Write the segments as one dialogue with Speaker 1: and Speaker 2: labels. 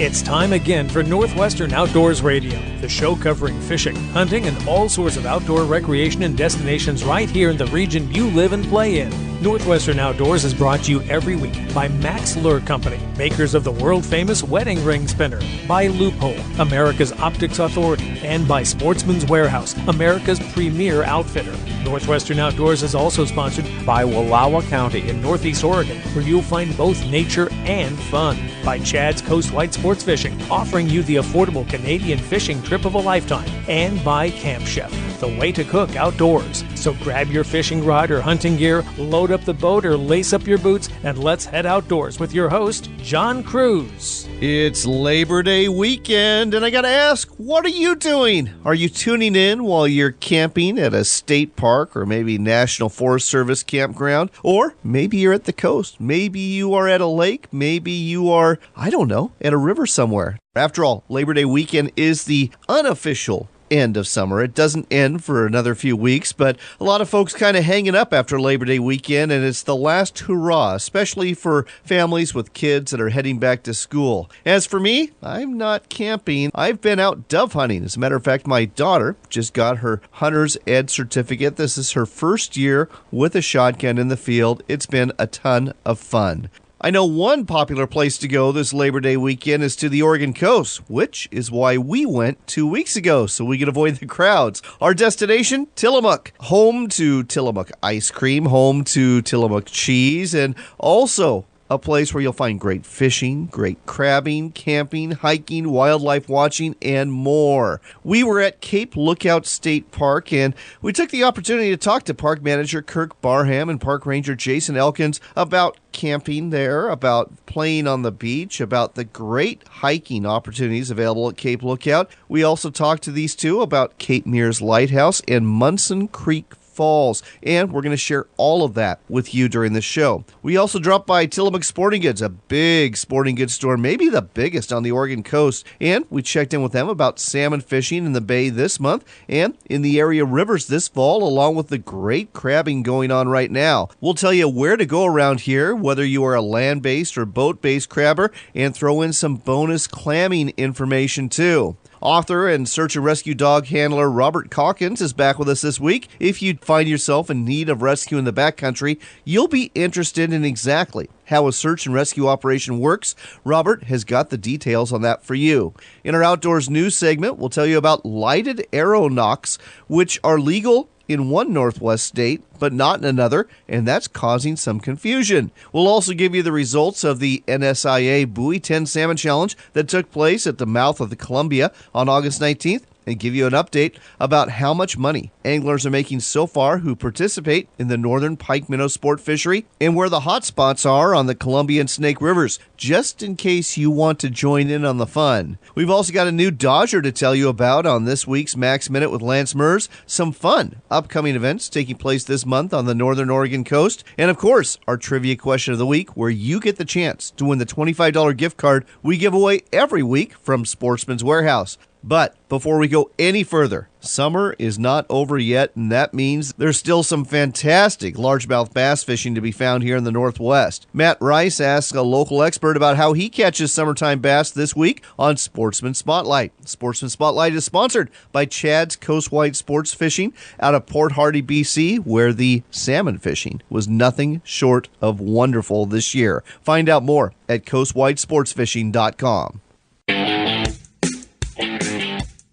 Speaker 1: It's time again for Northwestern Outdoors Radio, the show covering fishing, hunting, and all sorts of outdoor recreation and destinations right here in the region you live and play in. Northwestern Outdoors is brought to you every week by Max Lure Company, makers of the world-famous wedding ring spinner, by Loophole, America's Optics Authority, and by Sportsman's Warehouse, America's premier outfitter. Northwestern Outdoors is also sponsored by Wallowa County in Northeast Oregon, where you'll find both nature and fun. By Chad's Coastwide Sports Fishing, offering you the affordable Canadian fishing trip of a lifetime. And by Camp Chef, the way to cook outdoors. So grab your fishing rod or hunting gear, load up the boat or lace up your boots, and let's head outdoors with your host, John Cruz.
Speaker 2: It's Labor Day weekend, and I gotta ask, what are you doing? Are you tuning in while you're camping at a state park or maybe National Forest Service campground? Or maybe you're at the coast. Maybe you are at a lake. Maybe you are, I don't know, at a river somewhere. After all, Labor Day weekend is the unofficial end of summer. It doesn't end for another few weeks, but a lot of folks kind of hanging up after Labor Day weekend, and it's the last hurrah, especially for families with kids that are heading back to school. As for me, I'm not camping. I've been out dove hunting. As a matter of fact, my daughter just got her hunter's ed certificate. This is her first year with a shotgun in the field. It's been a ton of fun. I know one popular place to go this Labor Day weekend is to the Oregon coast, which is why we went 2 weeks ago, so we could avoid the crowds. Our destination, Tillamook. Home to Tillamook ice cream, home to Tillamook cheese, and also a place where you'll find great fishing, great crabbing, camping, hiking, wildlife watching, and more. We were at Cape Lookout State Park, and we took the opportunity to talk to Park Manager Kirk Barham and Park Ranger Jason Elkins about camping there, about playing on the beach, about the great hiking opportunities available at Cape Lookout. We also talked to these two about Cape Mears Lighthouse and Munson Creek Falls, and we're going to share all of that with you during the show. We also dropped by Tillamook Sporting Goods, a big sporting goods store, maybe the biggest on the Oregon coast, and we checked in with them about salmon fishing in the bay this month and in the area rivers this fall, along with the great crabbing going on right now. We'll tell you where to go around here, whether you are a land-based or boat-based crabber, and throw in some bonus clamming information too. Author and search and rescue dog handler Robert Calkins is back with us this week. If you find yourself in need of rescue in the backcountry, you'll be interested in exactly how a search and rescue operation works. Robert has got the details on that for you. In our outdoors news segment, we'll tell you about lighted arrow knocks, which are legal in one Northwest state, but not in another, and that's causing some confusion. We'll also give you the results of the NSIA Buoy 10 Salmon Challenge that took place at the mouth of the Columbia on August 19th, and give you an update about how much money anglers are making so far who participate in the northern pike minnow sport fishery and where the hot spots are on the Columbia and Snake Rivers, just in case you want to join in on the fun. We've also got a new Dodger to tell you about on this week's Max Minute with Lance Mers, some fun upcoming events taking place this month on the northern Oregon coast, and of course, our trivia question of the week, where you get the chance to win the $25 gift card we give away every week from Sportsman's Warehouse. But before we go any further, summer is not over yet, and that means there's still some fantastic largemouth bass fishing to be found here in the Northwest. Matt Rice asks a local expert about how he catches summertime bass this week on Sportsman Spotlight. Sportsman Spotlight is sponsored by Chad's Coastwide Sports Fishing out of Port Hardy, BC, where the salmon fishing was nothing short of wonderful this year. Find out more at coastwidesportsfishing.com.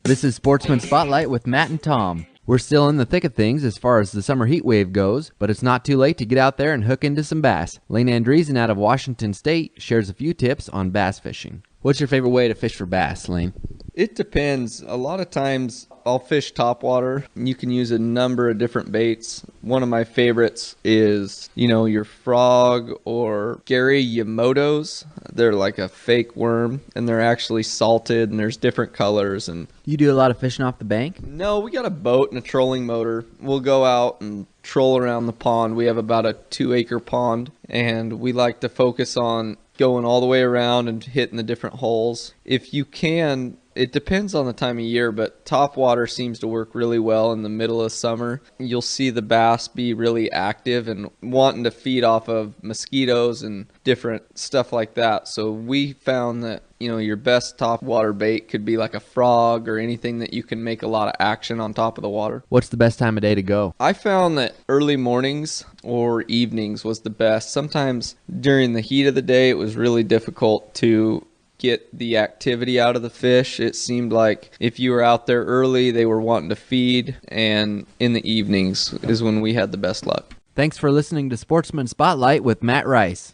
Speaker 3: This is Sportsman Spotlight with Matt and Tom. We're still in the thick of things as far as the summer heat wave goes, but it's not too late to get out there and hook into some bass. Lane Andreessen out of Washington State shares a few tips on bass fishing. What's your favorite way to fish for bass, Lane?
Speaker 4: It depends. A lot of times I'll fish topwater. You can use a number of different baits. One of my favorites is, your frog or Gary Yamotos. They're like a fake worm, and they're actually salted, and there's different colors. And
Speaker 3: You do a lot of fishing off the bank?
Speaker 4: no, we got a boat and a trolling motor. We'll go out and troll around the pond. We have about a 2-acre pond, and we like to focus on going all the way around and hitting the different holes. If you can, It depends on the time of year, but top water seems to work really well in the middle of summer. You'll see the bass be really active and wanting to feed off of mosquitoes and different stuff like that. So we found that, your best top water bait could be like a frog or anything that you can make a lot of action on top of the water.
Speaker 3: What's the best time of day to go?
Speaker 4: I found that early mornings or evenings was the best. Sometimes during the heat of the day, it was really difficult to get the activity out of the fish. It seemed like if you were out there early, they were wanting to feed, and in the evenings is when we had the best luck.
Speaker 3: Thanks for listening to Sportsman Spotlight with Matt Rice.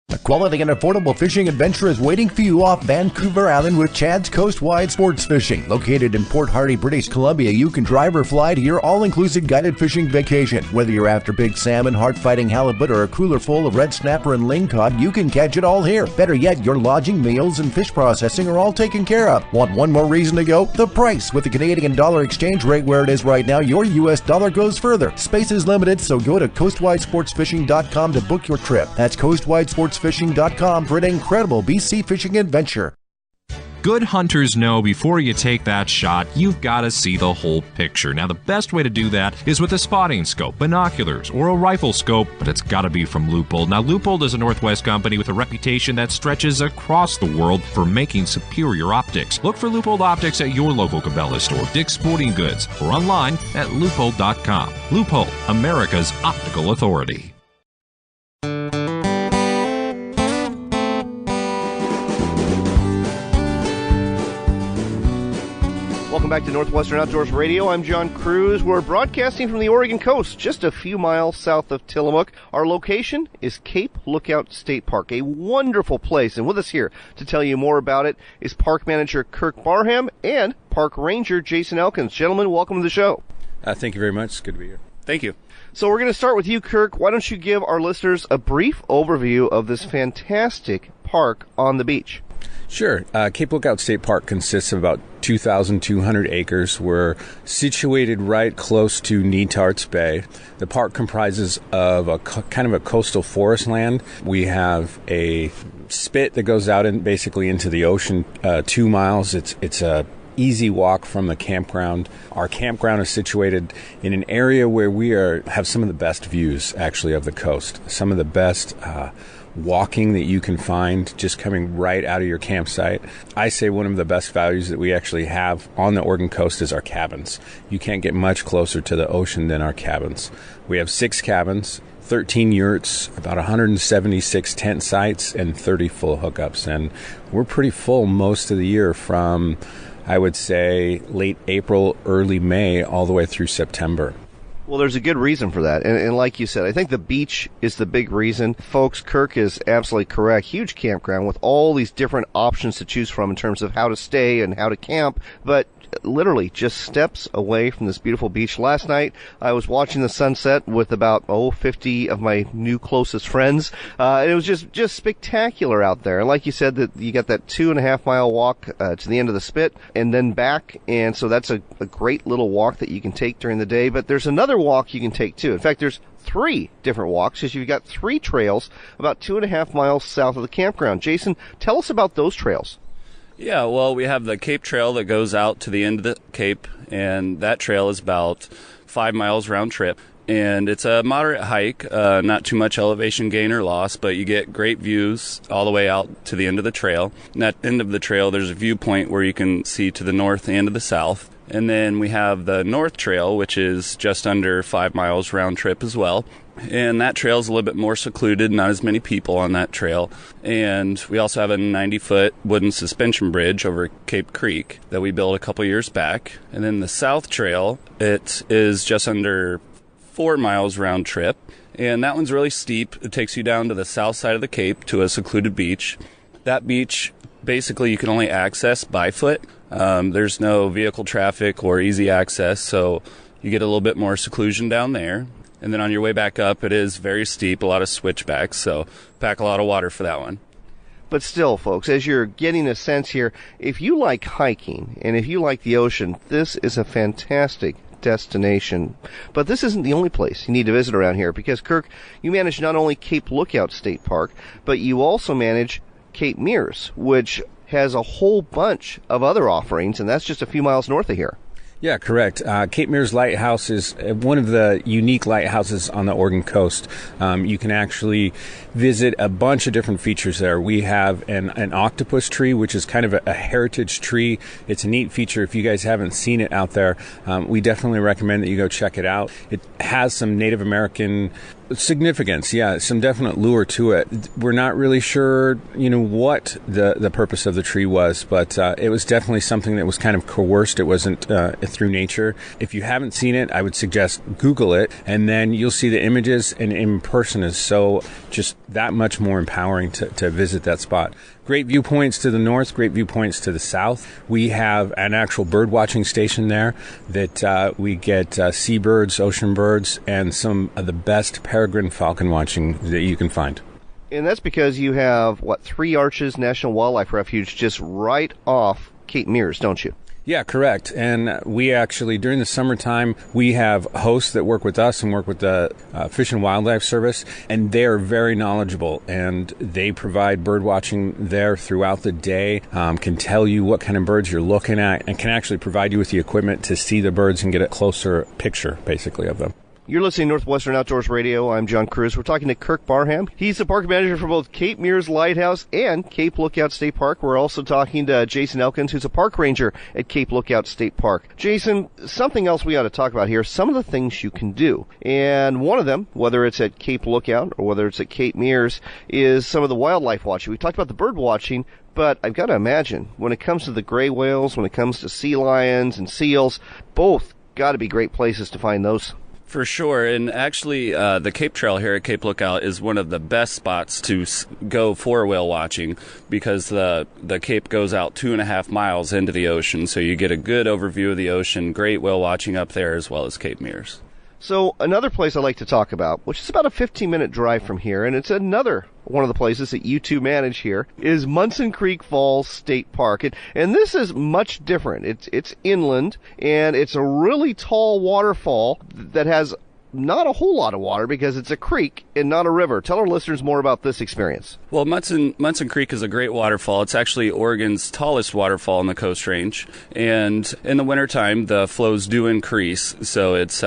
Speaker 5: A quality and affordable fishing adventure is waiting for you off Vancouver Island with Chad's Coast-Wide Sports Fishing. Located in Port Hardy, British Columbia, you can drive or fly to your all-inclusive guided fishing vacation. Whether you're after big salmon, heart-fighting halibut, or a cooler full of red snapper and lingcod, you can catch it all here. Better yet, your lodging, meals, and fish processing are all taken care of. Want one more reason to go? The price. With the Canadian dollar exchange rate where it is right now, your U.S. dollar goes further. Space is limited, so go to coastwidesportsfishing.com to book your trip. That's coastwidesportsfishing.com for an incredible BC fishing adventure.
Speaker 6: Good hunters know before you take that shot, you've got to see the whole picture. Now, the best way to do that is with a spotting scope, binoculars, or a rifle scope, but it's got to be from Leupold. Now, Leupold is a Northwest company with a reputation that stretches across the world for making superior optics. Look for Leupold Optics at your local Cabela store, Dick's Sporting Goods, or online at leupold.com. Leupold, America's optical authority.
Speaker 2: Welcome back to Northwestern Outdoors Radio. I'm John Cruz. We're broadcasting from the Oregon coast, just a few miles south of Tillamook. Our location is Cape Lookout State Park, a wonderful place. And with us here to tell you more about it is Park Manager Kirk Barham and Park Ranger Jason Elkins. Gentlemen, welcome to the show.
Speaker 7: Thank you very much. It's good to be here.
Speaker 8: Thank you.
Speaker 2: So we're going to start with you, Kirk. Why don't you give our listeners a brief overview of this fantastic park on the beach?
Speaker 7: Sure. Cape Lookout State Park consists of about 2,200 acres. We're situated right close to Netarts Bay. The park comprises of a kind of a coastal forest land. We have a spit that goes out and basically into the ocean, 2 miles. It's a easy walk from the campground. Our campground is situated in an area where we have some of the best views, actually, of the coast. Some of the best walking that you can find just coming right out of your campsite. I say one of the best values that we actually have on the Oregon coast is our cabins. You can't get much closer to the ocean than our cabins. We have 6 cabins, 13 yurts, about 176 tent sites, and 30 full hookups. And we're pretty full most of the year from, I would say, late April, early May, all the way through September.
Speaker 2: Well, there's a good reason for that. And like you said, I think the beach is the big reason. Folks, Kirk is absolutely correct. Huge campground with all these different options to choose from in terms of how to stay and how to camp. But literally just steps away from this beautiful beach. Last night, I was watching the sunset with about 50 of my new closest friends. And it was just spectacular out there. And like you said, that you got that 2.5 mile walk to the end of the spit and then back. And so that's a great little walk that you can take during the day. But there's another walk you can take too. In fact, there's 3 different walks because you've got 3 trails about 2.5 miles south of the campground. Jason, tell us about those trails.
Speaker 8: Yeah, well, we have the Cape Trail that goes out to the end of the Cape, and that trail is about 5 miles round trip. And it's a moderate hike, not too much elevation gain or loss, but you get great views all the way out to the end of the trail. And at the end of the trail, there's a viewpoint where you can see to the north and to the south. And then we have the North Trail, which is just under 5 miles round trip as well. And that trail is a little bit more secluded, not as many people on that trail. And we also have a 90-foot wooden suspension bridge over Cape Creek that we built a couple years back. And then the South Trail, it is just under 4 miles round trip. And that one's really steep. It takes you down to the south side of the Cape to a secluded beach. That beach, basically, you can only access by foot. There's no vehicle traffic or easy access, so you get a little bit more seclusion down there. And then on your way back up, it is very steep, a lot of switchbacks, so pack a lot of water for that one.
Speaker 2: But still, folks, as you're getting a sense here, if you like hiking and if you like the ocean, this is a fantastic destination. But this isn't the only place you need to visit around here because, Kirk, you manage not only Cape Lookout State Park, but you also manage Cape Meares, which has a whole bunch of other offerings, and that's just a few miles north of here.
Speaker 7: Yeah, correct. Cape Meares Lighthouse is one of the unique lighthouses on the Oregon coast. You can actually visit a bunch of different features there. We have an octopus tree, which is kind of a heritage tree. It's a neat feature. If you guys haven't seen it out there, we definitely recommend that you go check it out. It has some Native American significance, yeah, some definite lure to it. We're not really sure, what the purpose of the tree was, but it was definitely something that was kind of coerced. It wasn't through nature. If you haven't seen it, I would suggest Google it, and then you'll see the images, and in person is so just that much more empowering to visit that spot. Great viewpoints to the north, great viewpoints to the south. We have an actual bird watching station there that we get seabirds, ocean birds, and some of the best peregrine falcon watching that you can find.
Speaker 2: And that's because you have, Three Arches National Wildlife Refuge just right off Cape Meares, don't you?
Speaker 7: Yeah, correct. And we actually, during the summertime, we have hosts that work with us and work with the Fish and Wildlife Service, and they are very knowledgeable, and they provide bird watching there throughout the day, can tell you what kind of birds you're looking at, and can actually provide you with the equipment to see the birds and get a closer picture, basically, of them.
Speaker 2: You're listening to Northwestern Outdoors Radio. I'm John Cruz. We're talking to Kirk Barham. He's the park manager for both Cape Meares Lighthouse and Cape Lookout State Park. We're also talking to Jason Elkins, who's a park ranger at Cape Lookout State Park. Jason, something else we ought to talk about here, some of the things you can do. And one of them, whether it's at Cape Lookout or whether it's at Cape Meares, is some of the wildlife watching. We talked about the bird watching, but I've got to imagine when it comes to the gray whales, when it comes to sea lions and seals, both got to be great places to find those.
Speaker 8: For sure, and actually the Cape Trail here at Cape Lookout is one of the best spots to go for whale watching because the Cape goes out 2.5 miles into the ocean, so you get a good overview of the ocean, great whale watching up there as well as Cape Meares.
Speaker 2: So another place I'd like to talk about, which is about a 15-minute drive from here, and it's another one of the places that you two manage here, is Munson Creek Falls State Park. And this is much different. It's inland, and it's a really tall waterfall that has not a whole lot of water because it's a creek and not a river. Tell our listeners more about this experience.
Speaker 8: Well, Munson Creek is a great waterfall. It's actually Oregon's tallest waterfall in the Coast Range. And in the wintertime, the flows do increase, so it's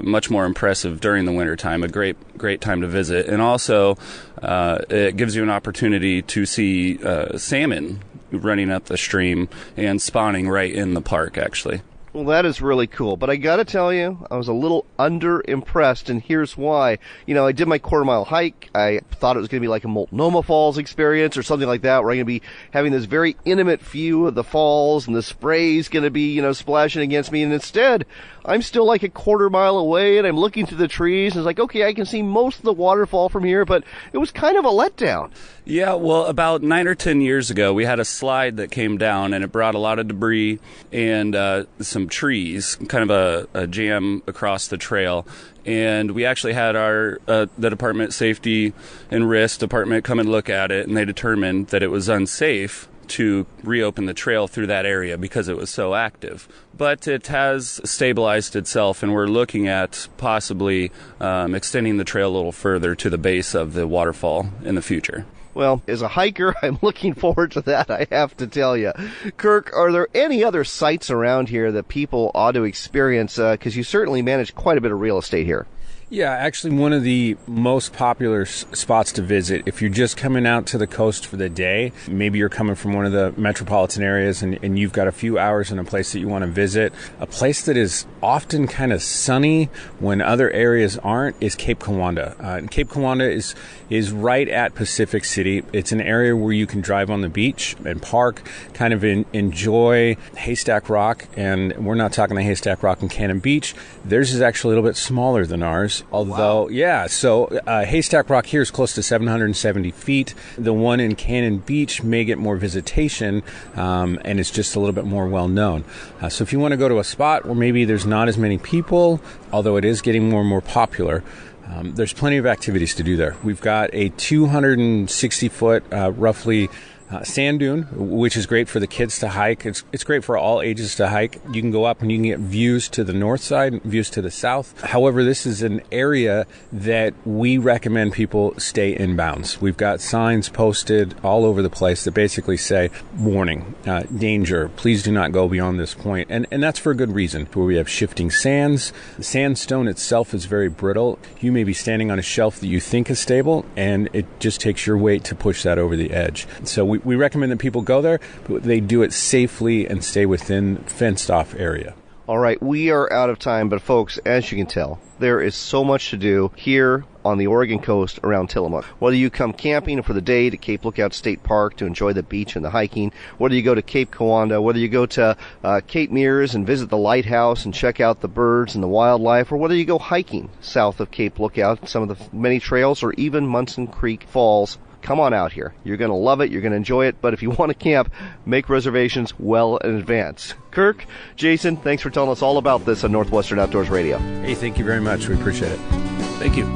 Speaker 8: much more impressive during the wintertime, a great time to visit. And also, it gives you an opportunity to see salmon running up the stream and spawning right in the park, actually.
Speaker 2: Well, that is really cool. But I got to tell you, I was a little under-impressed, and here's why. I did my quarter-mile hike. I thought it was going to be like a Multnomah Falls experience or something like that, where I'm going to be having this very intimate view of the falls, and the spray's going to be, splashing against me. And instead, I'm still like a quarter-mile away, and I'm looking through the trees, and it's like, okay, I can see most of the waterfall from here, but it was kind of a letdown.
Speaker 8: Yeah, well, about 9 or 10 years ago, we had a slide that came down, and it brought a lot of debris and some trees, kind of a jam across the trail. And we actually had the Department of Safety and Risk Department come and look at it, and they determined that it was unsafe to reopen the trail through that area because it was so active. But it has stabilized itself, and we're looking at possibly extending the trail a little further to the base of the waterfall in the future.
Speaker 2: Well, as a hiker, I'm looking forward to that, I have to tell you. Kirk, are there any other sites around here that people ought to experience? Because you certainly manage quite a bit of real estate here.
Speaker 7: Yeah, actually one of the most popular spots to visit, if you're just coming out to the coast for the day, maybe you're coming from one of the metropolitan areas and you've got a few hours in a place that you want to visit, a place that is often kind of sunny when other areas aren't is Cape Kiwanda. Cape Kiwanda is right at Pacific City. It's an area where you can drive on the beach and park, kind of enjoy Haystack Rock, and we're not talking the Haystack Rock in Cannon Beach. Theirs is actually a little bit smaller than ours. Although, wow. Yeah, so Haystack Rock here is close to 770 feet. The one in Cannon Beach may get more visitation, and it's just a little bit more well-known. So if you want to go to a spot where maybe there's not as many people, although it is getting more and more popular, there's plenty of activities to do there. We've got a 260-foot, roughly sand dune, which is great for the kids to hike. It's great for all ages to hike. You can go up and you can get views to the north side, views to the south. However, this is an area that we recommend people stay in bounds. We've got signs posted all over the place that basically say, warning, danger, please do not go beyond this point. And that's for a good reason, where we have shifting sands. The sandstone itself is very brittle. You may be standing on a shelf that you think is stable, and it just takes your weight to push that over the edge. So we recommend that people go there, but they do it safely and stay within fenced-off area.
Speaker 2: All right, we are out of time, but folks, as you can tell, there is so much to do here on the Oregon coast around Tillamook. Whether you come camping for the day to Cape Lookout State Park to enjoy the beach and the hiking, whether you go to Cape Kiwanda, whether you go to Cape Mears and visit the lighthouse and check out the birds and the wildlife, or whether you go hiking south of Cape Lookout, some of the many trails, or even Munson Creek Falls, come on out here. You're going to love it. You're going to enjoy it. But if you want to camp, make reservations well in advance. Kirk, Jason, thanks for telling us all about this on Northwestern Outdoors Radio.
Speaker 7: Hey, thank you very much. We appreciate it.
Speaker 2: Thank you.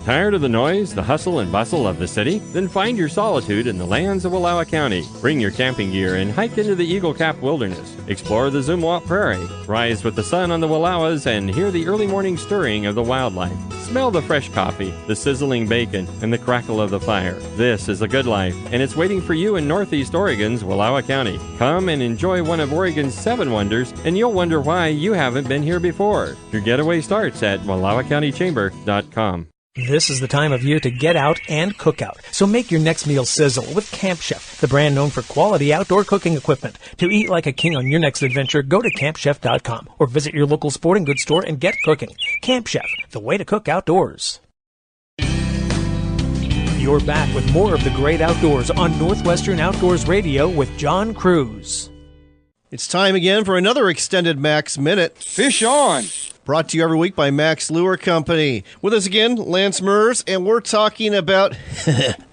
Speaker 9: Tired of the noise, the hustle and bustle of the city? Then find your solitude in the lands of Wallowa County. Bring your camping gear and hike into the Eagle Cap Wilderness. Explore the Zumwalt Prairie. Rise with the sun on the Wallowas and hear the early morning stirring of the wildlife. Smell the fresh coffee, the sizzling bacon, and the crackle of the fire. This is a good life, and it's waiting for you in Northeast Oregon's Wallowa County. Come and enjoy one of Oregon's 7 wonders, and you'll wonder why you haven't been here before. Your getaway starts at WallowaCountyChamber.com.
Speaker 1: This is the time of year to get out and cook out. So make your next meal sizzle with Camp Chef, the brand known for quality outdoor cooking equipment. To eat like a king on your next adventure, go to CampChef.com or visit your local sporting goods store and get cooking. Camp Chef, the way to cook outdoors. You're back with more of the great outdoors on Northwestern Outdoors Radio with John Cruz.
Speaker 2: It's time again for another extended Max Minute.
Speaker 10: Fish on!
Speaker 2: Brought to you every week by Max Lure Company. With us again, Lance Mers, and we're talking about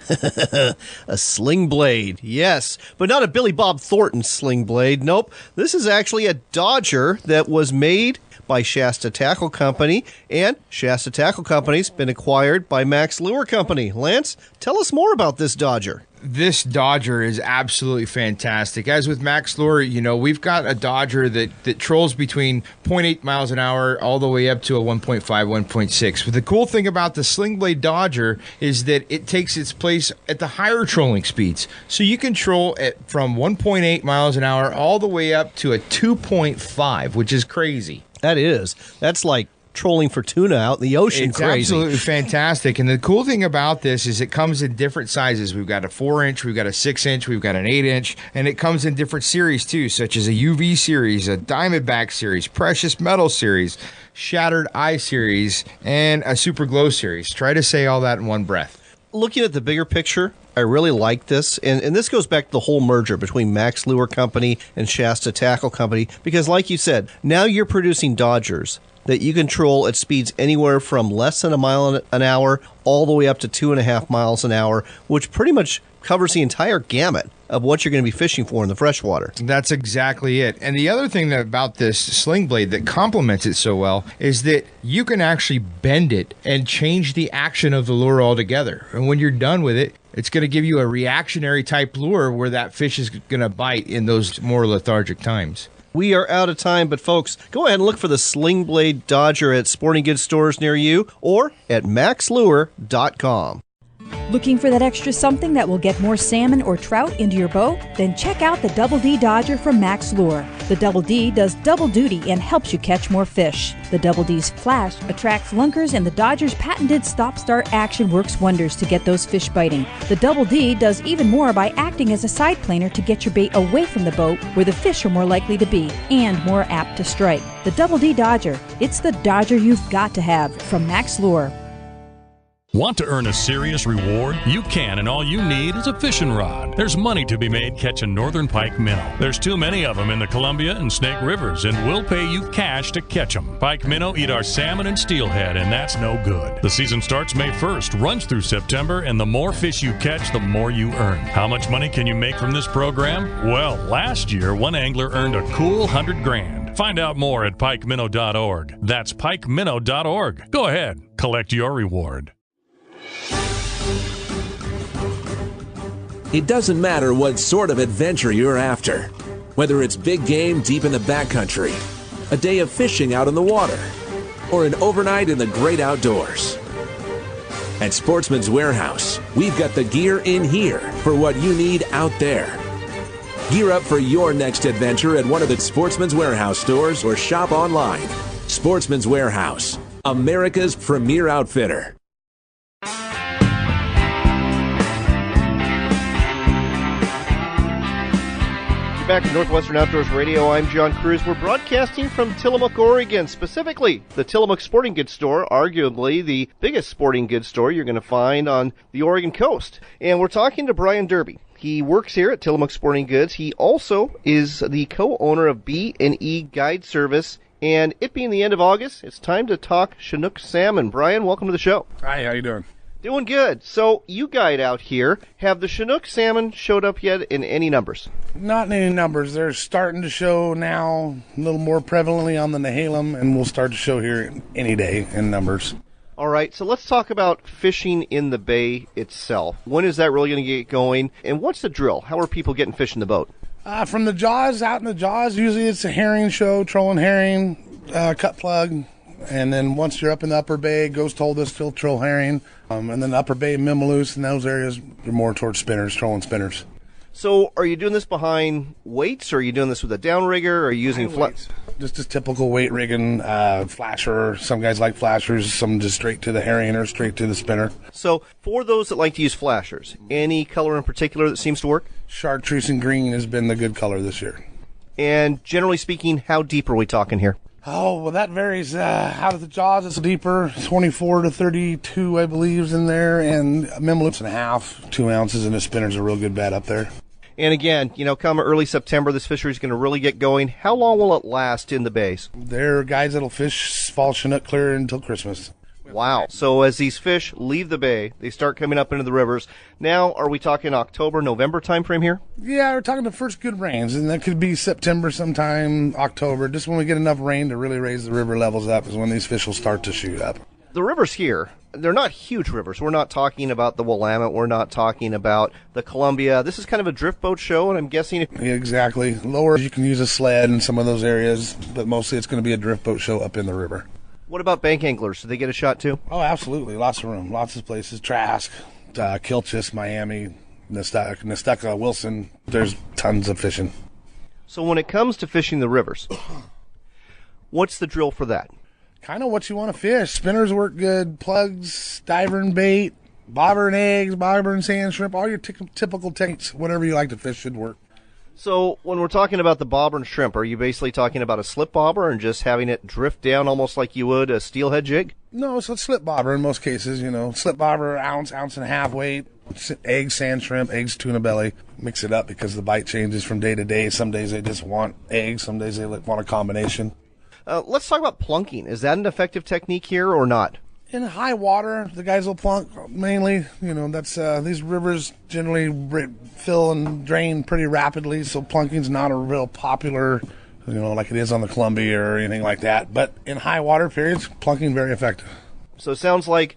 Speaker 2: a sling blade. Yes, but not a Billy Bob Thornton sling blade. Nope, this is actually a Dodger that was made by Shasta Tackle Company, and Shasta Tackle Company's been acquired by Max Lure Company. Lance, tell us more about this Dodger.
Speaker 10: This Dodger is absolutely fantastic. As with Max Lure, we've got a Dodger that trolls between 0.8 miles an hour all the way up to a 1.5, 1.6. But the cool thing about the Sling Blade Dodger is that it takes its place at the higher trolling speeds. So you can troll from 1.8 miles an hour all the way up to a 2.5, which is crazy.
Speaker 2: That's like trolling for tuna out in the ocean.
Speaker 10: It's
Speaker 2: crazy.
Speaker 10: Absolutely fantastic. And the cool thing about this is it comes in different sizes. We've got a 4-inch, we've got a 6-inch, we've got an 8-inch, and it comes in different series too, such as a UV series, a Diamondback series, Precious Metal series, Shattered Eye series, and a Super Glow series. Try to say all that in one breath.
Speaker 2: Looking at the bigger picture, I really like this, and this goes back to the whole merger between Max Lure Company and Shasta Tackle Company, because like you said, now you're producing Dodgers that you can troll at speeds anywhere from less than a mile an hour all the way up to 2.5 miles an hour, which pretty much covers the entire gamut of what you're going to be fishing for in the freshwater.
Speaker 10: That's exactly it. And the other thing about this sling blade that complements it so well is that you can actually bend it and change the action of the lure altogether. And when you're done with it, it's going to give you a reactionary type lure where that fish is going to bite in those more lethargic times.
Speaker 2: We are out of time, but folks, go ahead and look for the Sling Blade Dodger at sporting goods stores near you or at maxlure.com.
Speaker 11: Looking for that extra something that will get more salmon or trout into your boat? Then check out the Double D Dodger from Max Lure. The Double D does double duty and helps you catch more fish. The Double D's flash attracts lunkers, and the Dodger's patented stop-start action works wonders to get those fish biting. The Double D does even more by acting as a side planer to get your bait away from the boat where the fish are more likely to be and more apt to strike. The Double D Dodger. It's the Dodger you've got to have from Max Lure.
Speaker 12: Want to earn a serious reward? You can, and all you need is a fishing rod. There's money to be made catching northern pike minnow. There's too many of them in the Columbia and Snake Rivers, and we'll pay you cash to catch them. Pike minnow eat our salmon and steelhead, and that's no good. The season starts May 1st, runs through September, and the more fish you catch, the more you earn. How much money can you make from this program? Well, last year, one angler earned a cool $100,000. Find out more at pikeminnow.org. That's pikeminnow.org. Go ahead, collect your reward.
Speaker 13: It doesn't matter what sort of adventure you're after, whether it's big game deep in the backcountry, a day of fishing out on the water, or an overnight in the great outdoors. At Sportsman's Warehouse, we've got the gear in here for what you need out there. Gear up for your next adventure at one of the Sportsman's Warehouse stores or shop online. Sportsman's Warehouse, America's premier outfitter.
Speaker 2: Back to Northwestern Outdoors Radio. I'm John Cruz. We're broadcasting from Tillamook, Oregon, specifically the Tillamook Sporting Goods Store, arguably the biggest sporting goods store you're going to find on the Oregon coast. And we're talking to Brian Derby. He works here at Tillamook Sporting Goods. He also is the co-owner of B&E Guide Service. And it being the end of August, it's time to talk Chinook salmon. Brian, welcome to the show.
Speaker 14: Hi, how you doing?
Speaker 2: Doing good. So you guide out here. Have the Chinook salmon showed up yet in any numbers?
Speaker 14: Not in any numbers. They're starting to show now a little more prevalently on the Nehalem, and we'll start to show here any day in numbers.
Speaker 2: All right, so let's talk about fishing in the bay itself. When is that really going to get going, and what's the drill? How are people getting fish in the boat?
Speaker 14: From the jaws, out in the jaws, usually it's a herring show, trolling herring, cut plug, and then once you're up in the upper bay, ghost hold is still troll herring, and then the upper bay, mimaloose, and those areas are more towards spinners, trolling spinners.
Speaker 2: So are you doing this behind weights, or are you doing this with a downrigger, or are you using
Speaker 14: weights? Just a typical weight rigging, flasher. Some guys like flashers, some just straight to the herring or straight to the spinner.
Speaker 2: So for those that like to use flashers, any color in particular that seems to work?
Speaker 14: Chartreuse and green has been the good color this year.
Speaker 2: And generally speaking, how deep are we talking here?
Speaker 14: Oh, well, that varies. Out of the jaws, it's deeper, 24 to 32, I believe, is in there, and mimaloose and a half, 2 ounces, and the spinner's a real good bet up there.
Speaker 2: And again, come early September, this fishery is going to really get going. How long will it last in the bays?
Speaker 14: There are guys that'll fish fall Chinook clear until Christmas.
Speaker 2: Wow. So as these fish leave the bay, they start coming up into the rivers. Now, are we talking October, November timeframe here?
Speaker 14: Yeah, we're talking the first good rains, and that could be September sometime, October. Just when we get enough rain to really raise the river levels up is when these fish will start to shoot up.
Speaker 2: The rivers here, they're not huge rivers. We're not talking about the Willamette. We're not talking about the Columbia. This is kind of a drift boat show, and I'm guessing...
Speaker 14: Yeah, exactly. Lower, you can use a sled in some of those areas, but mostly it's going to be a drift boat show up in the river.
Speaker 2: What about bank anglers? Do they get a shot too?
Speaker 14: Oh, absolutely. Lots of room. Lots of places. Trask, Kilchis, Miami, Nestucca, Wilson. There's tons of fishing.
Speaker 2: So when it comes to fishing the rivers, what's the drill for that?
Speaker 14: Kind of what you want to fish. Spinners work good. Plugs, diver and bait, bobber and eggs, bobber and sand shrimp. All your typical techniques, whatever you like to fish should work.
Speaker 2: So when we're talking about the bobber and shrimp, are you basically talking about a slip bobber and just having it drift down almost like you would a steelhead jig?
Speaker 14: No, it's a slip bobber in most cases, Slip bobber, ounce and a half weight. Eggs, sand shrimp, eggs, tuna belly. Mix it up because the bite changes from day to day. Some days they just want eggs. Some days they want a combination.
Speaker 2: Let's talk about plunking. Is that an effective technique here or not?
Speaker 14: In high water, the guys will plunk mainly. That's these rivers generally fill and drain pretty rapidly, so plunking's not a real popular, like it is on the Columbia or anything like that. But in high water periods, plunking very effective.
Speaker 2: So it sounds like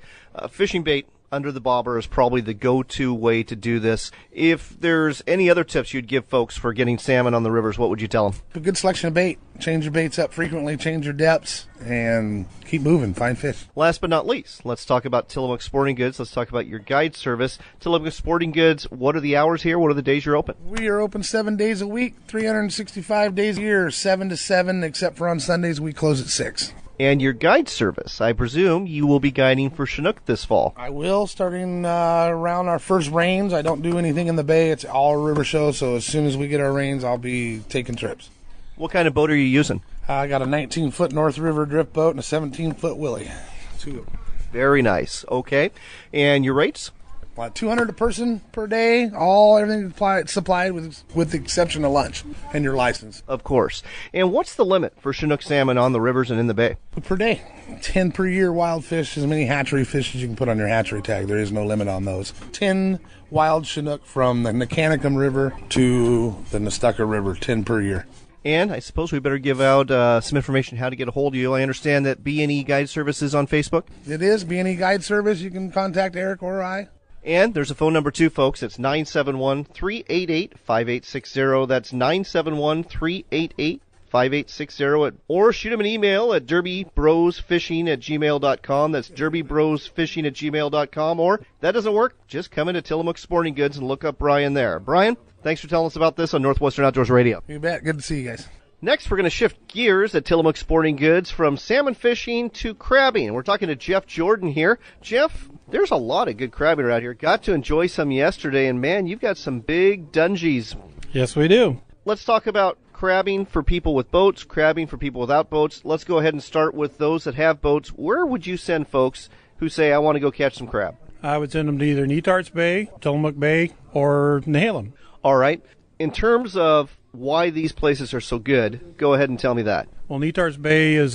Speaker 2: fishing bait under the bobber is probably the go-to way to do this. If there's any other tips you'd give folks for getting salmon on the rivers, what would you tell them?
Speaker 14: A good selection of bait. Change your baits up frequently, change your depths, and keep moving, find fish.
Speaker 2: Last but not least, let's talk about Tillamook Sporting Goods. Let's talk about your guide service. Tillamook Sporting Goods, what are the hours here? What are the days you're open?
Speaker 14: We are open 7 days a week, 365 days a year, 7 to 7, except for on Sundays we close at 6.
Speaker 2: And your guide service, I presume you will be guiding for Chinook this fall.
Speaker 14: I will, starting around our first rains. I don't do anything in the bay. It's all river show, so as soon as we get our rains, I'll be taking trips.
Speaker 2: What kind of boat are you using?
Speaker 14: I got a 19-foot North River drift boat and a 17-foot Willie. 2 of them.
Speaker 2: Very nice. Okay. And your rates?
Speaker 14: $200 a person per day. Everything supplied with the exception of lunch and your license.
Speaker 2: Of course. And what's the limit for Chinook salmon on the rivers and in the bay?
Speaker 14: Per day. 10 per year wild fish, as many hatchery fish as you can put on your hatchery tag. There is no limit on those. 10 wild Chinook from the Nicanicum River to the Nestucca River, 10 per year.
Speaker 2: And I suppose we better give out some information how to get a hold of you. I understand that B&E Guide Service is on Facebook?
Speaker 14: It is, B&E Guide Service. You can contact Eric or I.
Speaker 2: And there's a phone number too, folks. It's 971-388-5860. That's 971-388-5860. Or shoot them an email at derbybrosfishing@gmail.com. That's derbybrosfishing@gmail.com. Or if that doesn't work, just come into Tillamook Sporting Goods and look up Brian there. Brian, thanks for telling us about this on Northwestern Outdoors Radio.
Speaker 14: You bet. Good to see you guys.
Speaker 2: Next, we're going to shift gears at Tillamook Sporting Goods from salmon fishing to crabbing. We're talking to Jeff Jordan here. Jeff, there's a lot of good crabbing around here. Got to enjoy some yesterday, and man, you've got some big dungees.
Speaker 15: Yes, we do.
Speaker 2: Let's talk about crabbing for people with boats, crabbing for people without boats. Let's go ahead and start with those that have boats. Where would you send folks who say, I want to go catch some crab?
Speaker 15: I would send them to either Netarts Bay, Tillamook Bay, or Nehalem.
Speaker 2: All right. In terms of why these places are so good, go ahead and tell me that.
Speaker 15: Well, Netarts Bay is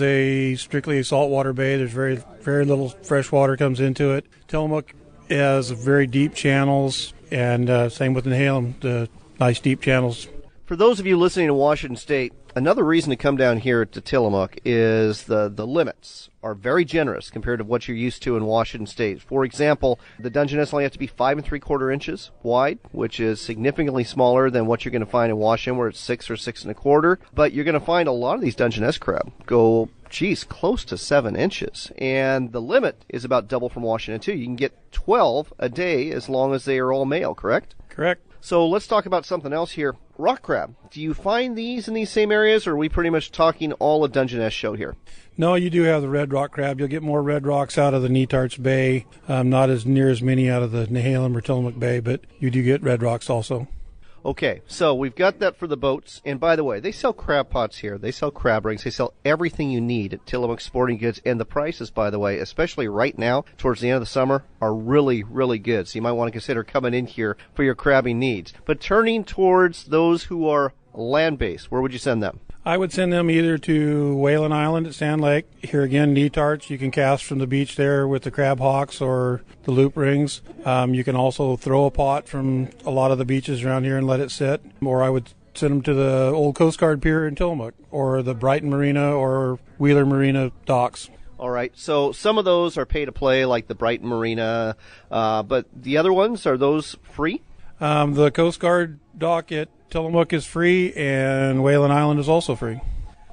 Speaker 15: strictly a saltwater bay. There's very, very little fresh water comes into it. Tillamook has very deep channels, and same with Nehalem, the nice deep channels.
Speaker 2: For those of you listening to Washington State, another reason to come down here to Tillamook is the limits are very generous compared to what you're used to in Washington State. For example, the Dungeness only have to be 5 3/4 inches wide, which is significantly smaller than what you're going to find in Washington, where it's 6 or 6 1/4. But you're going to find a lot of these Dungeness crab go, close to 7 inches. And the limit is about double from Washington, too. You can get 12 a day as long as they are all male, correct?
Speaker 15: Correct.
Speaker 2: So let's talk about something else here. Rock crab. Do you find these in these same areas, or are we pretty much talking all of Dungeness show here?
Speaker 15: No, you do have the red rock crab. You'll get more red rocks out of the Netarts Bay, not as near as many out of the Nehalem or Tillamook Bay, but you do get red rocks also.
Speaker 2: Okay, so we've got that for the boats. And by the way, they sell crab pots here. They sell crab rings. They sell everything you need at Tillamook Sporting Goods. And the prices, by the way, especially right now, towards the end of the summer, are really, really good. So you might want to consider coming in here for your crabbing needs. But turning towards those who are land-based, where would you send them?
Speaker 15: I would send them either to Whalen Island at Sand Lake. Here again, Netarts. You can cast from the beach there with the crab hawks or the loop rings. You can also throw a pot from a lot of the beaches around here and let it sit. Or I would send them to the old Coast Guard Pier in Tillamook or the Brighton Marina or Wheeler Marina docks.
Speaker 2: All right, so some of those are pay to play, like the Brighton Marina, but the other ones, are those free?
Speaker 15: The Coast Guard dock at Tillamook is free, and Whalen Island is also free.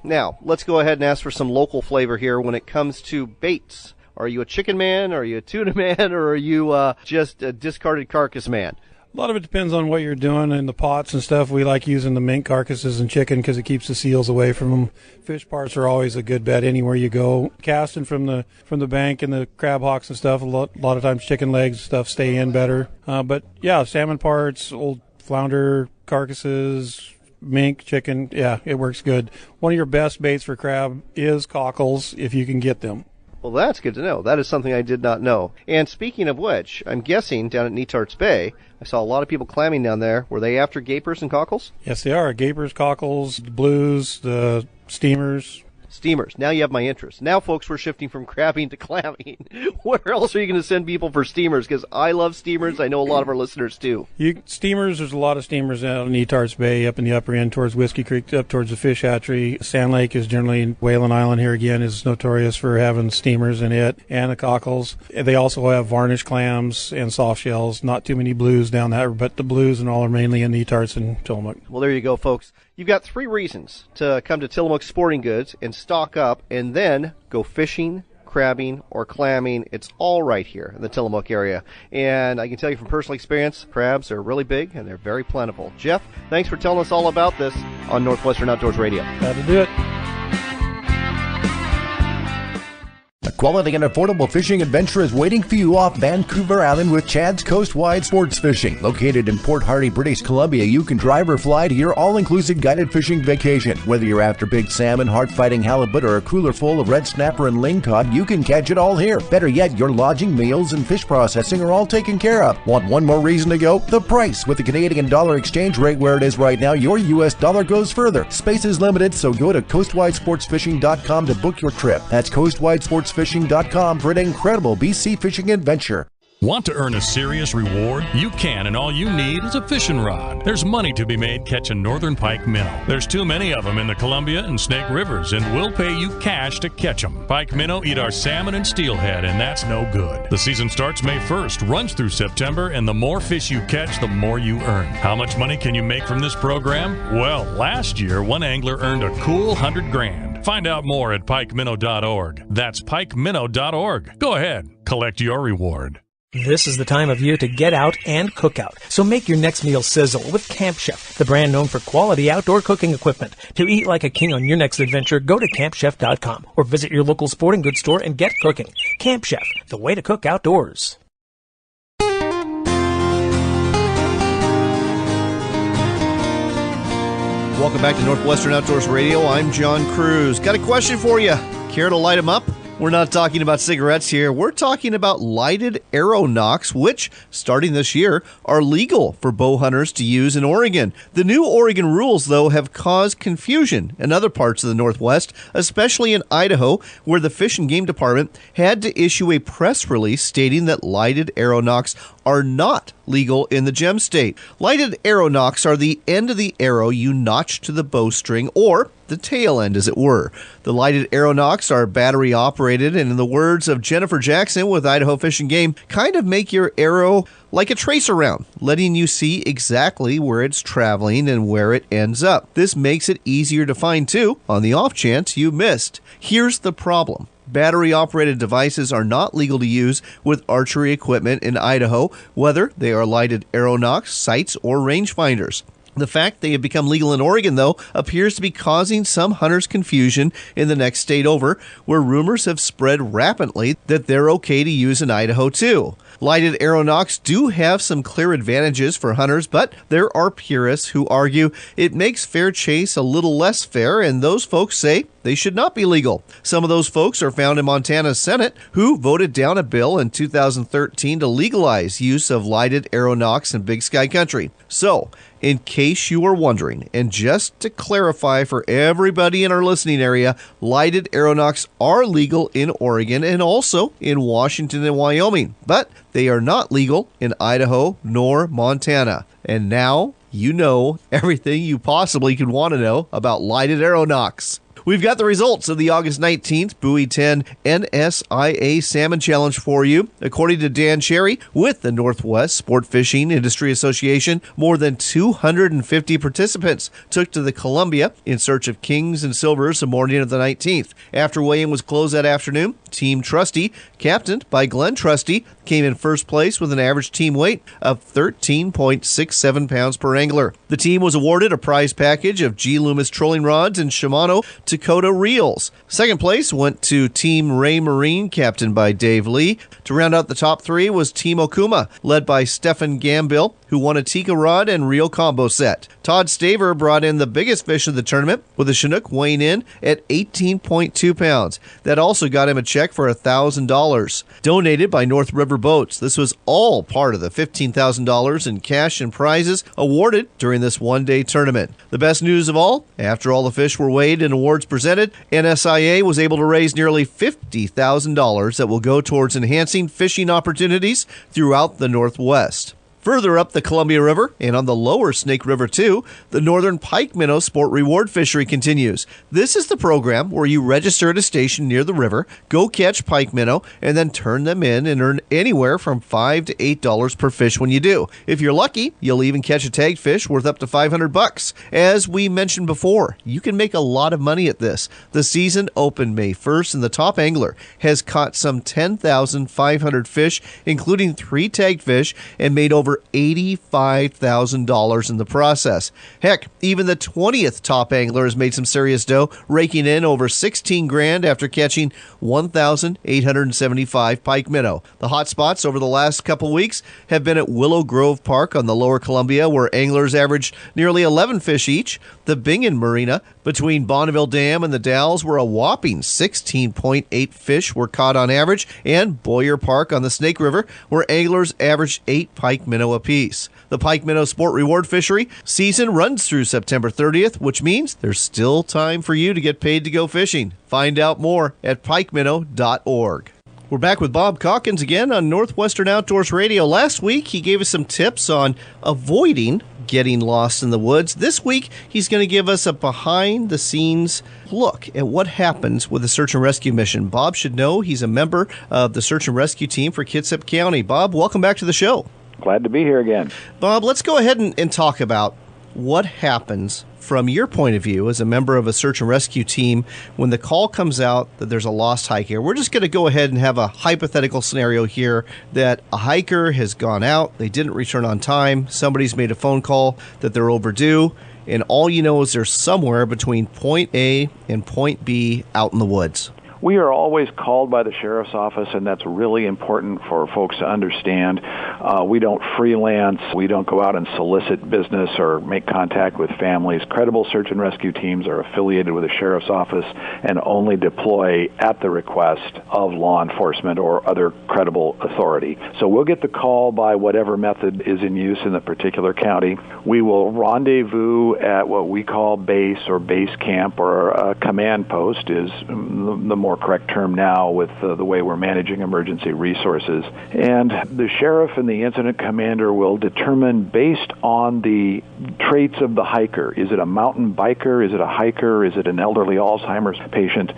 Speaker 2: Now, let's go ahead and ask for some local flavor here when it comes to baits. Are you a chicken man, are you a tuna man, or are you just a discarded carcass man?
Speaker 15: A lot of it depends on what you're doing in the pots and stuff. We like using the mink carcasses and chicken because it keeps the seals away from them. Fish parts are always a good bet anywhere you go. Casting from the bank and the crab hawks and stuff, a lot of times chicken legs and stuff stay in better. But yeah, salmon parts, old flounder carcasses, mink, chicken, yeah, it works good. One of your best baits for crab is cockles if you can get them.
Speaker 2: Well, that's good to know. That is something I did not know. And speaking of which, I'm guessing down at Netarts Bay, I saw a lot of people clamming down there. Were they after gapers and cockles?
Speaker 15: Yes, they are. Gapers, cockles, the blues, the steamers.
Speaker 2: Steamers. Now you have my interest. Now, folks, we're shifting from crabbing to clamming. Where else are you going to send people for steamers? Because I love steamers. I know a lot of our listeners do.
Speaker 15: Steamers, there's a lot of steamers out in Netarts Bay, up in the upper end towards Whiskey Creek, up towards the fish hatchery. Sand Lake is generally, Whalen Island here again is notorious for having steamers in it, and the cockles. They also have varnish clams and soft shells. Not too many blues down there, but the blues and all are mainly in Netarts and Tillamook.
Speaker 2: Well, there you go, folks. You've got 3 reasons to come to Tillamook Sporting Goods and stock up and then go fishing, crabbing, or clamming. It's all right here in the Tillamook area. And I can tell you from personal experience, crabs are really big and they're very plentiful. Jeff, thanks for telling us all about this on Northwestern Outdoors Radio.
Speaker 15: That'll do it.
Speaker 5: A quality and affordable fishing adventure is waiting for you off Vancouver Island with Chad's Coast-Wide Sports Fishing. Located in Port Hardy, British Columbia, you can drive or fly to your all-inclusive guided fishing vacation. Whether you're after big salmon, hard-fighting halibut, or a cooler full of red snapper and lingcod, you can catch it all here. Better yet, your lodging, meals, and fish processing are all taken care of. Want one more reason to go? The price. With the Canadian dollar exchange rate where it is right now, your U.S. dollar goes further. Space is limited, so go to coastwidesportsfishing.com to book your trip. That's coastwidesportsfishing.com for an incredible BC fishing adventure.
Speaker 12: Want to earn a serious reward? You can, and all you need is a fishing rod. There's money to be made catching northern pike minnow. There's too many of them in the Columbia and Snake Rivers, and we'll pay you cash to catch them. Pike minnow eat our salmon and steelhead, and that's no good. The season starts May 1st, runs through September, and the more fish you catch, the more you earn. How much money can you make from this program? Well, last year, one angler earned a cool $100,000. Find out more at pikeminnow.org. That's pikeminnow.org. Go ahead, collect your reward.
Speaker 1: This is the time of year to get out and cook out. So make your next meal sizzle with Camp Chef, the brand known for quality outdoor cooking equipment. To eat like a king on your next adventure, go to campchef.com or visit your local sporting goods store and get cooking. Camp Chef, the way to cook outdoors.
Speaker 2: Welcome back to Northwestern Outdoors Radio. I'm John Cruz. Got a question for you. Care to light them up? We're not talking about cigarettes here. We're talking about lighted arrow nocks, which, starting this year, are legal for bow hunters to use in Oregon. The new Oregon rules, though, have caused confusion in other parts of the Northwest, especially in Idaho, where the Fish and Game Department had to issue a press release stating that lighted arrow nocks are not legal in the gem state. Lighted arrow nocks are the end of the arrow you notch to the bowstring, or the tail end, as it were. The lighted arrow nocks are battery operated, and in the words of Jennifer Jackson with Idaho Fish and Game, kind of make your arrow like a tracer round, letting you see exactly where it's traveling and where it ends up. This makes it easier to find too, on the off chance you missed. Here's the problem. Battery-operated devices are not legal to use with archery equipment in Idaho, whether they are lighted arrow nocks, sights, or rangefinders. The fact they have become legal in Oregon, though, appears to be causing some hunters confusion in the next state over, where rumors have spread rapidly that they're okay to use in Idaho, too. Lighted arrow nocks do have some clear advantages for hunters, but there are purists who argue it makes fair chase a little less fair, and those folks say they should not be legal. Some of those folks are found in Montana's Senate, who voted down a bill in 2013 to legalize use of lighted arrow nocks in Big Sky Country. So, in case you are wondering, and just to clarify for everybody in our listening area, lighted arrow nocks are legal in Oregon and also in Washington and Wyoming, but they are not legal in Idaho nor Montana. And now you know everything you possibly could want to know about lighted arrow nocks. We've got the results of the August 19th Buoy 10 NSIA Salmon Challenge for you. According to Dan Cherry with the Northwest Sport Fishing Industry Association, more than 250 participants took to the Columbia in search of kings and silvers the morning of the 19th. After weigh-in was closed that afternoon, Team Trusty, captained by Glenn Trusty, came in first place with an average team weight of 13.67 pounds per angler. The team was awarded a prize package of G. Loomis trolling rods and Shimano Dakota reels. Second place went to Team Ray Marine, captained by Dave Lee. To round out the top three was Team Okuma, led by Stefan Gambill, who won a Tika rod and reel combo set. Todd Staver brought in the biggest fish of the tournament, with a Chinook weighing in at 18.2 pounds. That also got him a check for $1,000, donated by North River Boats. This was all part of the $15,000 in cash and prizes awarded during this one-day tournament. The best news of all, after all the fish were weighed and awards presented, NSIA was able to raise nearly $50,000 that will go towards enhancing fishing opportunities throughout the Northwest. Further up the Columbia River, and on the lower Snake River too, the northern pike minnow sport reward fishery continues. This is the program where you register at a station near the river, go catch pike minnow, and then turn them in and earn anywhere from $5 to $8 per fish when you do. If you're lucky, you'll even catch a tagged fish worth up to $500. As we mentioned before, you can make a lot of money at this. The season opened May 1st, and the top angler has caught some 10,500 fish, including 3 tagged fish, and made over $85,000 in the process. Heck, even the 20th top angler has made some serious dough, raking in over $16,000 after catching 1,875 pike minnow. The hot spots over the last couple weeks have been at Willow Grove Park on the lower Columbia, where anglers averaged nearly 11 fish each. The Bingen Marina between Bonneville Dam and the Dalles, where a whopping 16.8 fish were caught on average, and Boyer Park on the Snake River, where anglers averaged 8 pike minnow apiece. The pike minnow sport reward fishery season runs through September 30th, which means there's still time for you to get paid to go fishing. Find out more at pikeminnow.org. We're back with Bob Calkins again on Northwestern Outdoors Radio. Last week, he gave us some tips on avoiding getting lost in the woods. This week, he's going to give us a behind-the-scenes look at what happens with a search and rescue mission. Bob should know he's a member of the search and rescue team for Kitsap County. Bob, welcome back to the show.
Speaker 16: Glad to be here again.
Speaker 2: Bob, let's go ahead and talk about what happens from your point of view as a member of a search and rescue team when the call comes out that there's a lost hiker. We're just going to go ahead and have a hypothetical scenario here that a hiker has gone out, they didn't return on time, somebody's made a phone call that they're overdue, and all you know is they're somewhere between point A and point B out in the woods.
Speaker 16: We are always called by the sheriff's office, and that's really important for folks to understand. We don't freelance. We don't go out and solicit business or make contact with families. Credible search and rescue teams are affiliated with the sheriff's office and only deploy at the request of law enforcement or other credible authority. So we'll get the call by whatever method is in use in the particular county. We will rendezvous at what we call base or base camp, or a command post is the more correct term now with the way we're managing emergency resources. And the sheriff and the incident commander will determine, based on the traits of the hiker, is it a mountain biker, is it a hiker, is it an elderly Alzheimer's patient?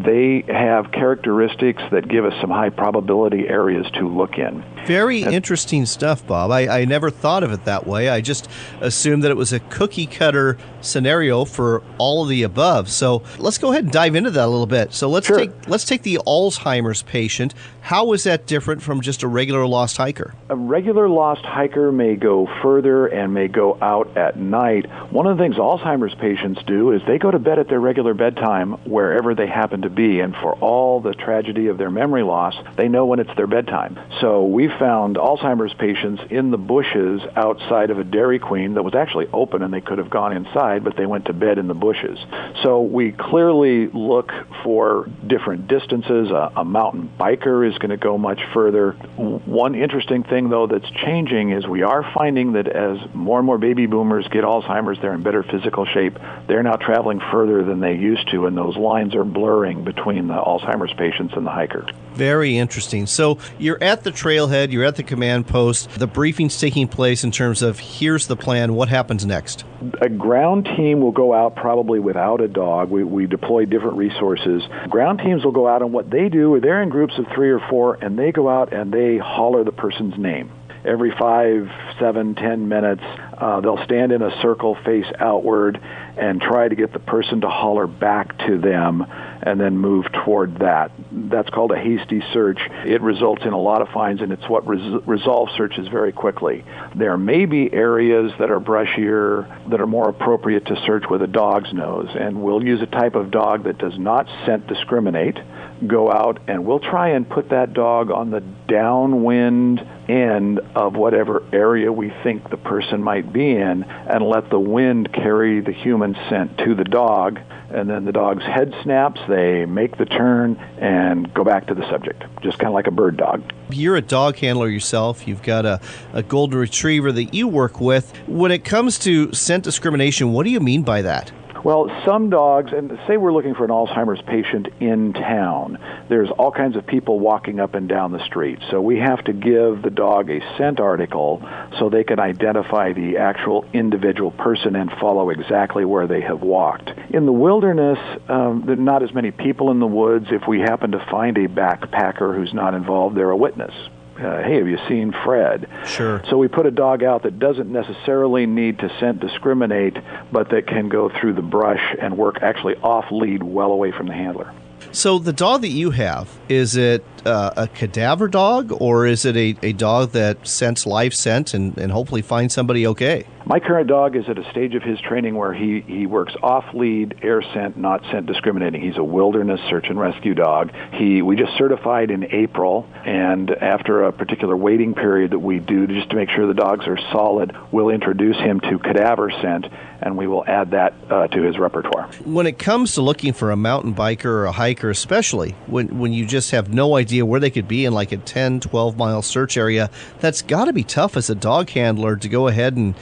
Speaker 16: They have characteristics that give us some high probability areas to look in.
Speaker 2: Very interesting stuff, Bob. I never thought of it that way. I just assumed that it was a cookie cutter scenario for all of the above. So let's go ahead and dive into that a little bit. So let's take the Alzheimer's patient. How is that different from just a regular lost hiker?
Speaker 16: A regular lost hiker may go further and may go out at night. One of the things Alzheimer's patients do is they go to bed at their regular bedtime wherever they happen to be, and for all the tragedy of their memory loss, they know when it's their bedtime. So we found Alzheimer's patients in the bushes outside of a Dairy Queen that was actually open, and they could have gone inside, but they went to bed in the bushes. So we clearly look for different distances. A mountain biker is going to go much further. One interesting thing, though, that's changing is we are finding that as more and more baby boomers get Alzheimer's, they're in better physical shape. They're now traveling further than they used to, and those lines are blurring between the Alzheimer's patients and the hiker.
Speaker 2: Very interesting. So you're at the trailhead, you're at the command post, the briefing's taking place in terms of here's the plan, what happens next?
Speaker 16: A ground team will go out probably without a dog. We deploy different resources. Ground teams will go out, and what they do, they're in groups of 3 or 4, and they go out and they holler the person's name. Every 5, 7, 10 minutes, they'll stand in a circle, face outward, and try to get the person to holler back to them and then move toward that. That's called a hasty search. It results in a lot of finds, and it's what resolves searches very quickly. There may be areas that are brushier that are more appropriate to search with a dog's nose, and we'll use a type of dog that does not scent discriminate, go out, and we'll try and put that dog on the downwind end of whatever area we think the person might be in, and let the wind carry the human scent to the dog, and then the dog's head snaps, they make the turn, and go back to the subject, just kind of like a bird dog.
Speaker 2: You're a dog handler yourself. You've got a golden retriever that you work with. When it comes to scent discrimination, what do you mean by that?
Speaker 16: Well, some dogs, and say we're looking for an Alzheimer's patient in town, there's all kinds of people walking up and down the street. So we have to give the dog a scent article so they can identify the actual individual person and follow exactly where they have walked. In the wilderness, there are not as many people in the woods. If we happen to find a backpacker who's not involved, they're a witness. Hey, have you seen Fred?
Speaker 2: Sure.
Speaker 16: So we put a dog out that doesn't necessarily need to scent discriminate, but that can go through the brush and work actually off lead, well away from the handler.
Speaker 2: So the dog that you have, is it a cadaver dog, or is it a dog that scents live scent and hopefully finds somebody okay?
Speaker 16: My current dog is at a stage of his training where he works off-lead, air scent, not scent discriminating. He's a wilderness search and rescue dog. We just certified in April, and after a particular waiting period that we do just to make sure the dogs are solid, we'll introduce him to cadaver scent, and we will add that to his repertoire.
Speaker 2: When it comes to looking for a mountain biker or a hiker especially, when you just have no idea where they could be in like a 10, 12-mile search area, that's got to be tough as a dog handler to go ahead and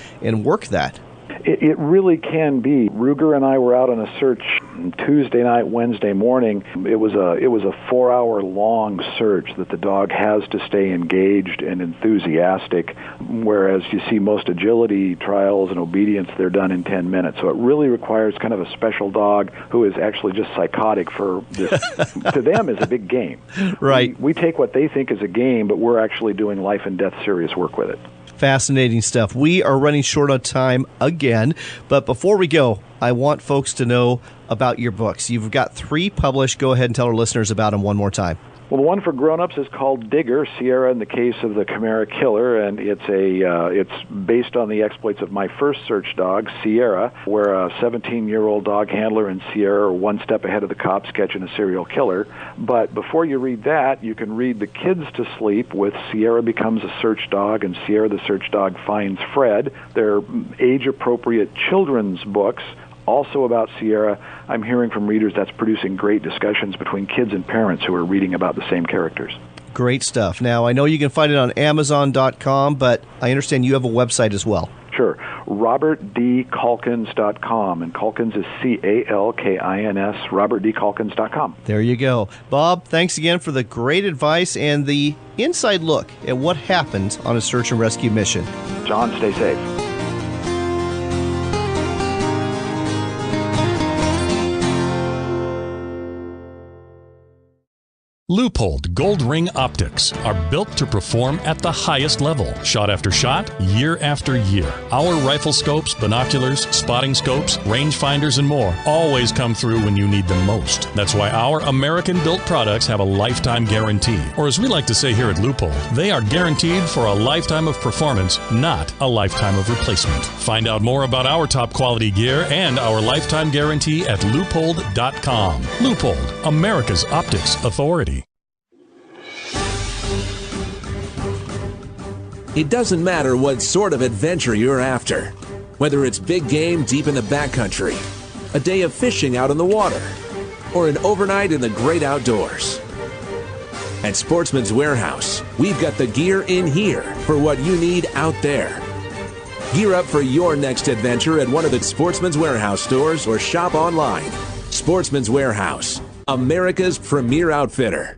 Speaker 2: work that.
Speaker 16: It really can be. Ruger and I were out on a search Tuesday night, Wednesday morning. It was a 4-hour long search that the dog has to stay engaged and enthusiastic, whereas you see most agility trials and obedience, they're done in 10 minutes. So it really requires kind of a special dog who is actually just psychotic for this. To them is a big game.
Speaker 2: Right.
Speaker 16: We take what they think is a game, but we're actually doing life and death serious work with it.
Speaker 2: Fascinating stuff. We are running short on time again, but before we go, I want folks to know about your books. You've got 3 published. Go ahead and tell our listeners about them one more time.
Speaker 16: Well, the one for grown-ups is called Digger, Sierra in the Case of the Chimera Killer, and it's based on the exploits of my first search dog, Sierra, where a 17-year-old dog handler and Sierra are one step ahead of the cops catching a serial killer. But before you read that, you can read The Kids to Sleep with Sierra Becomes a Search Dog and Sierra the Search Dog Finds Fred. They're age-appropriate children's books. Also about Sierra, I'm hearing from readers that's producing great discussions between kids and parents who are reading about the same characters.
Speaker 2: Great stuff. Now, I know you can find it on Amazon.com, but I understand you have a website as well.
Speaker 16: Sure. RobertDCalkins.com, and Calkins is Calkins, RobertDCalkins.com.
Speaker 2: There you go. Bob, thanks again for the great advice and the inside look at what happened on a search and rescue mission.
Speaker 16: John, stay safe.
Speaker 12: Leupold Gold Ring Optics are built to perform at the highest level, shot after shot, year after year. Our rifle scopes, binoculars, spotting scopes, rangefinders, and more always come through when you need them most. That's why our American-built products have a lifetime guarantee. Or as we like to say here at Leupold, they are guaranteed for a lifetime of performance, not a lifetime of replacement. Find out more about our top quality gear and our lifetime guarantee at Leupold.com. Leupold, America's optics authority.
Speaker 13: It doesn't matter what sort of adventure you're after. Whether it's big game deep in the backcountry, a day of fishing out on the water, or an overnight in the great outdoors. At Sportsman's Warehouse, we've got the gear in here for what you need out there. Gear up for your next adventure at one of the Sportsman's Warehouse stores or shop online. Sportsman's Warehouse, America's premier outfitter.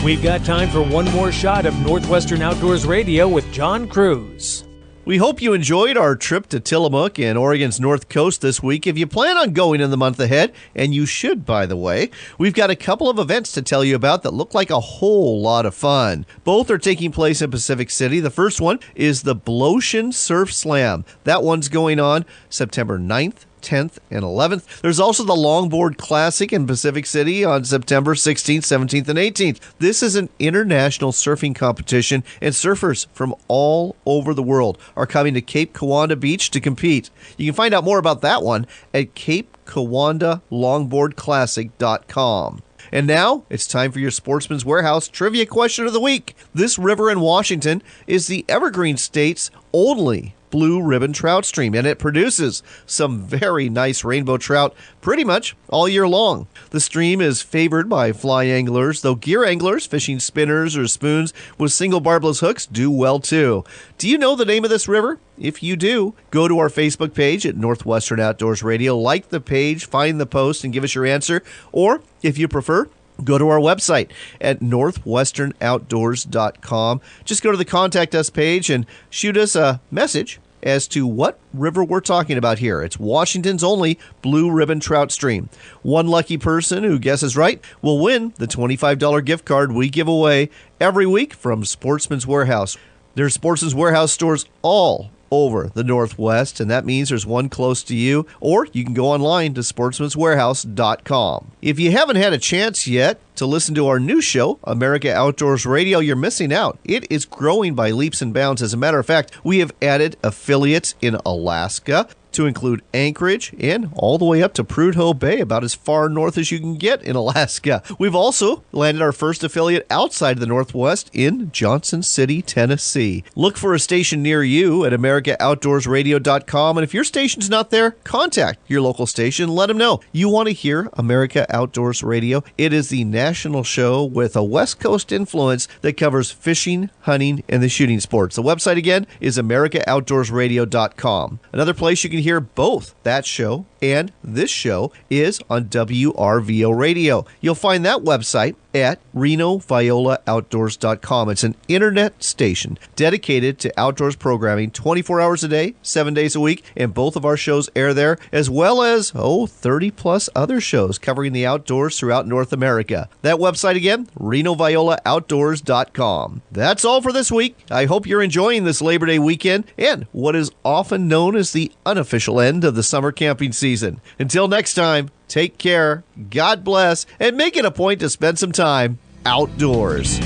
Speaker 1: We've got time for one more shot of Northwestern Outdoors Radio with John Cruz.
Speaker 2: We hope you enjoyed our trip to Tillamook and Oregon's North Coast this week. If you plan on going in the month ahead, and you should, by the way, we've got a couple of events to tell you about that look like a whole lot of fun. Both are taking place in Pacific City. The first one is the Bloshin Surf Slam. That one's going on September 9th, 10th, and 11th. There's also the Longboard Classic in Pacific City on September 16th, 17th, and 18th. This is an international surfing competition, and surfers from all over the world are coming to Cape Kiwanda Beach to compete. You can find out more about that one at CapeKiwandaLongboardClassic.com. And now, it's time for your Sportsman's Warehouse Trivia Question of the Week. This river in Washington is the Evergreen State's only blue ribbon trout stream, and it produces some very nice rainbow trout pretty much all year long. The stream is favored by fly anglers, though gear anglers fishing spinners or spoons with single barbless hooks do well too. Do you know the name of this river? If you do, go to our Facebook page at Northwestern Outdoors Radio, like the page, find the post, and give us your answer. Or, if you prefer, go to our website at northwesternoutdoors.com. Just go to the Contact Us page and shoot us a message as to what river we're talking about here. It's Washington's only blue ribbon trout stream. One lucky person who guesses right will win the $25 gift card we give away every week from Sportsman's Warehouse. There's Sportsman's Warehouse stores all over the Northwest, and that means there's one close to you, or you can go online to sportsmanswarehouse.com. If you haven't had a chance yet to listen to our new show, America Outdoors Radio, you're missing out. It is growing by leaps and bounds. As a matter of fact, we have added affiliates in Alaska to include Anchorage and all the way up to Prudhoe Bay, about as far north as you can get in Alaska. We've also landed our first affiliate outside of the Northwest in Johnson City, Tennessee. Look for a station near you at AmericaOutdoorsRadio.com, and if your station's not there, contact your local station. Let them know you want to hear America Outdoors Radio. It is the national national show with a West Coast influence that covers fishing, hunting, and the shooting sports. The website again is AmericaOutdoorsRadio.com. Another place you can hear both that show and this show is on WRVO Radio. You'll find that website at RenoViolaOutdoors.com. It's an internet station dedicated to outdoors programming 24 hours a day, 7 days a week, and both of our shows air there, as well as, 30 plus other shows covering the outdoors throughout North America. That website again, RenoViolaOutdoors.com. That's all for this week. I hope you're enjoying this Labor Day weekend and what is often known as the unofficial end of the summer camping season. Until next time, take care, God bless, and make it a point to spend some time outdoors.